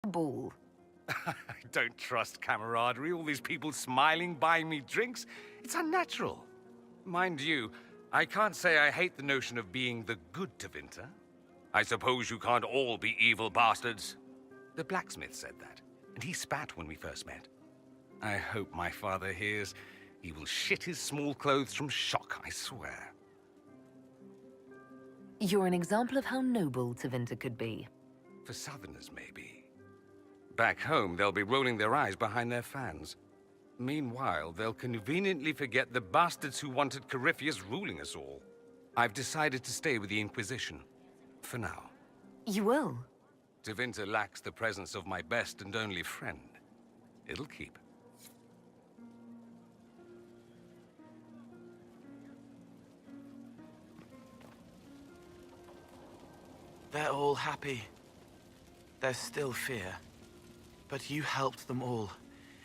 ball. I don't trust camaraderie, all these people smiling, buying me drinks. It's unnatural. Mind you, I can't say I hate the notion of being the good Tevinter. I suppose you can't all be evil bastards. The blacksmith said that, and he spat when we first met. I hope my father hears. He will shit his small clothes from shock, I swear. You're an example of how noble Tevinter could be. For Southerners, maybe. Back home, they'll be rolling their eyes behind their fans. Meanwhile, they'll conveniently forget the bastards who wanted Corypheus ruling us all. I've decided to stay with the Inquisition. For now. You will? Tevinter lacks the presence of my best and only friend. It'll keep. They're all happy. There's still fear. But you helped them all.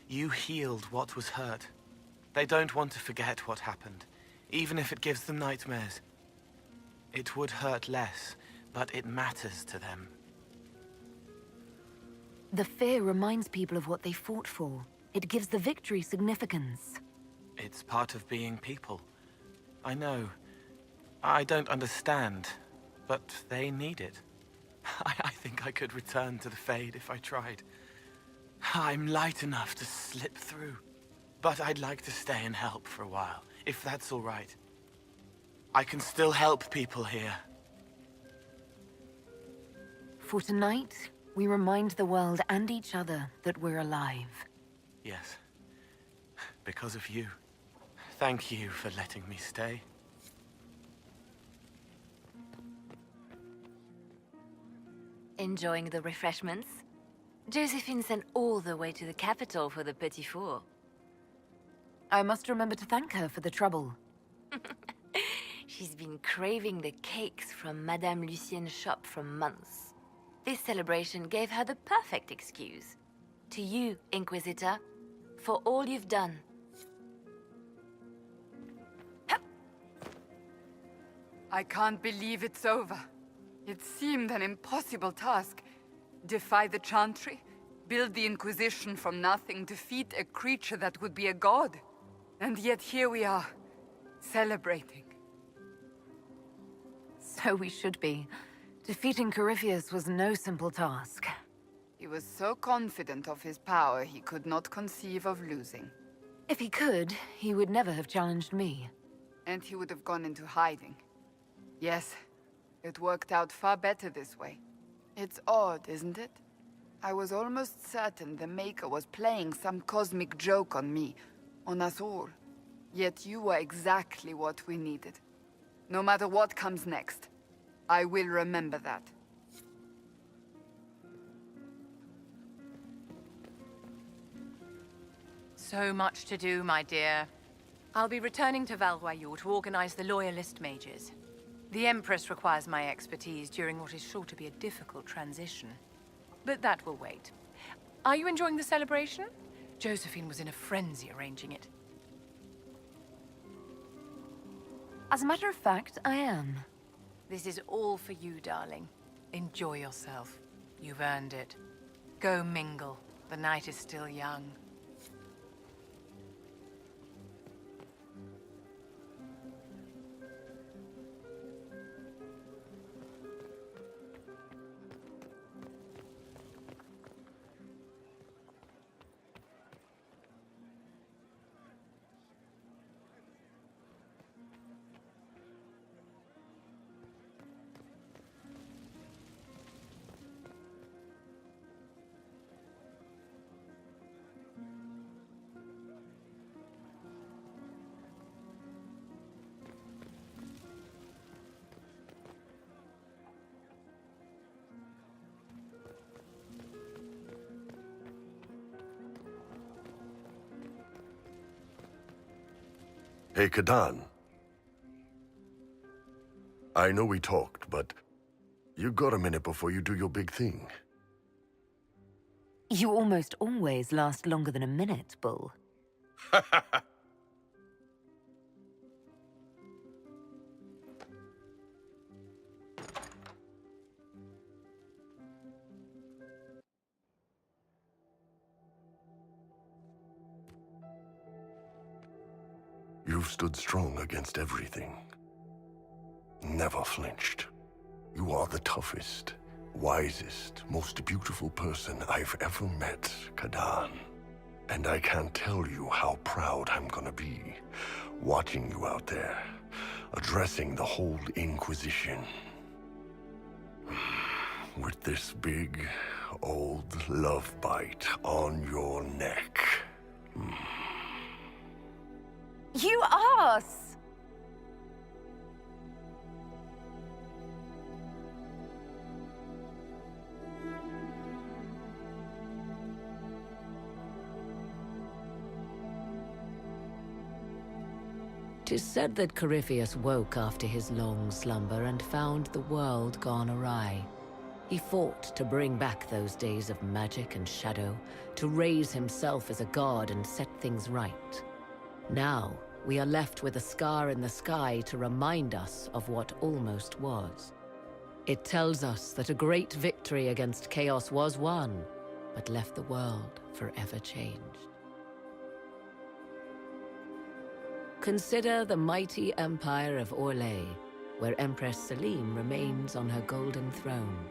You healed what was hurt. They don't want to forget what happened, even if it gives them nightmares. It would hurt less, but it matters to them. The fear reminds people of what they fought for. It gives the victory significance. It's part of being people. I know. I don't understand, but they need it. I think I could return to the Fade if I tried. I'm light enough to slip through. But I'd like to stay and help for a while, if that's all right. I can still help people here. For tonight, we remind the world and each other that we're alive. Yes. Because of you. Thank you for letting me stay. Enjoying the refreshments? Josephine sent all the way to the capital for the petit four. I must remember to thank her for the trouble. She's been craving the cakes from Madame Lucien's shop for months. This celebration gave her the perfect excuse. To you, Inquisitor, for all you've done. I can't believe it's over. It seemed an impossible task. Defy the Chantry, build the Inquisition from nothing, defeat a creature that would be a god. And yet here we are, celebrating. So we should be. Defeating Corypheus was no simple task. He was so confident of his power, he could not conceive of losing. If he could, he would never have challenged me. And he would have gone into hiding. Yes, it worked out far better this way. It's odd, isn't it? I was almost certain the Maker was playing some cosmic joke on me, on us all. Yet you were exactly what we needed. No matter what comes next, I will remember that. So much to do, my dear. I'll be returning to Valroyau to organize the Loyalist mages. The Empress requires my expertise during what is sure to be a difficult transition. But that will wait. Are you enjoying the celebration? Josephine was in a frenzy arranging it. As a matter of fact, I am. This is all for you, darling. Enjoy yourself. You've earned it. Go mingle. The night is still young. Hey, Kadan. I know we talked, but you got a minute before you do your big thing. You almost always last longer than a minute, Bull. You've stood strong against everything. Never flinched. You are the toughest, wisest, most beautiful person I've ever met, Kadan. And I can't tell you how proud I'm gonna be, watching you out there, addressing the whole Inquisition. With this big, old love bite on your neck. You ass! 'Tis said that Corypheus woke after his long slumber and found the world gone awry. He fought to bring back those days of magic and shadow, to raise himself as a god and set things right. Now, we are left with a scar in the sky to remind us of what almost was. It tells us that a great victory against chaos was won, but left the world forever changed. Consider the mighty empire of Orlais, where Empress Selim remains on her golden throne.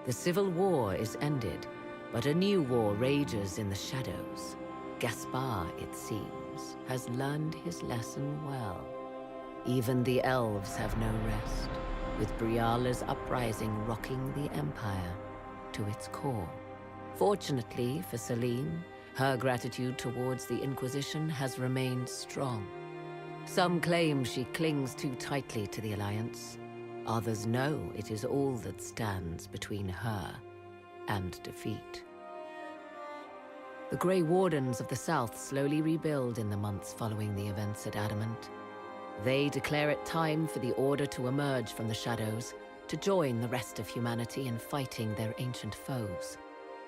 The civil war is ended, but a new war rages in the shadows. Gaspar, it seems, has learned his lesson well. Even the elves have no rest, with Briala's uprising rocking the empire to its core. Fortunately for Selim, her gratitude towards the Inquisition has remained strong. Some claim she clings too tightly to the Alliance. Others know it is all that stands between her and defeat. The Grey Wardens of the South slowly rebuild in the months following the events at Adamant. They declare it time for the Order to emerge from the shadows, to join the rest of humanity in fighting their ancient foes.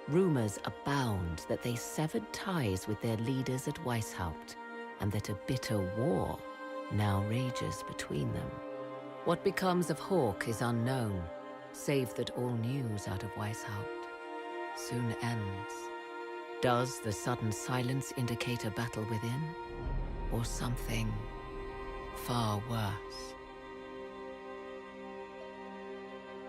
Rumors abound that they severed ties with their leaders at Weishaupt, and that a bitter war now rages between them. What becomes of Hawke is unknown, save that all news out of Weishaupt soon ends. Does the sudden silence indicate a battle within, or something far worse?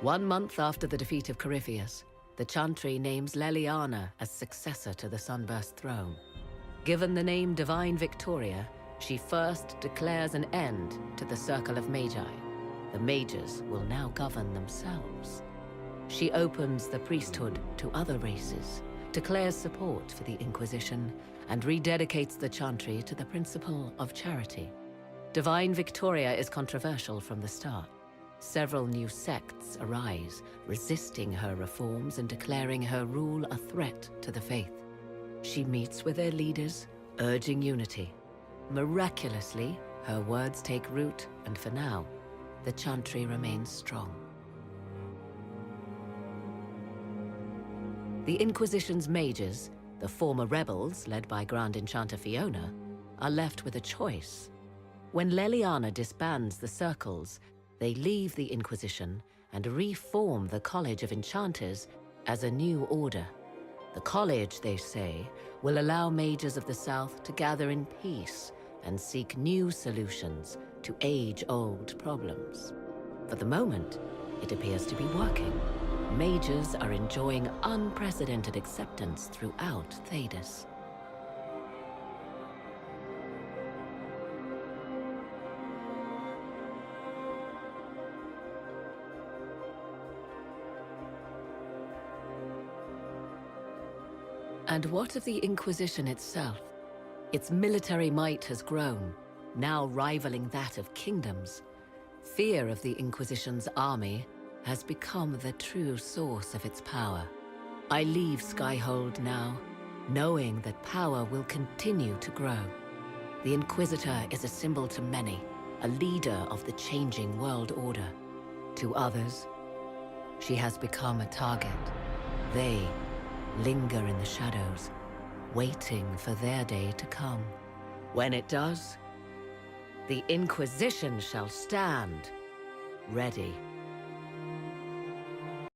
1 month after the defeat of Corypheus, the Chantry names Leliana as successor to the Sunburst throne. Given the name Divine Victoria, she first declares an end to the Circle of Magi. The mages will now govern themselves. She opens the priesthood to other races, declares support for the Inquisition, and rededicates the Chantry to the principle of charity. Divine Victoria is controversial from the start. Several new sects arise, resisting her reforms and declaring her rule a threat to the faith. She meets with their leaders, urging unity. Miraculously, her words take root, and for now, the Chantry remains strong. The Inquisition's mages, the former rebels led by Grand Enchanter Fiona, are left with a choice. When Leliana disbands the circles, they leave the Inquisition and reform the College of Enchanters as a new order. The college, they say, will allow mages of the South to gather in peace and seek new solutions to age-old problems. For the moment, it appears to be working. Mages are enjoying unprecedented acceptance throughout Thedas. And what of the Inquisition itself? Its military might has grown, now rivaling that of kingdoms. Fear of the Inquisition's army has become the true source of its power. I leave Skyhold now, knowing that power will continue to grow. The Inquisitor is a symbol to many, a leader of the changing world order. To others, she has become a target. They linger in the shadows, waiting for their day to come. When it does, the Inquisition shall stand, ready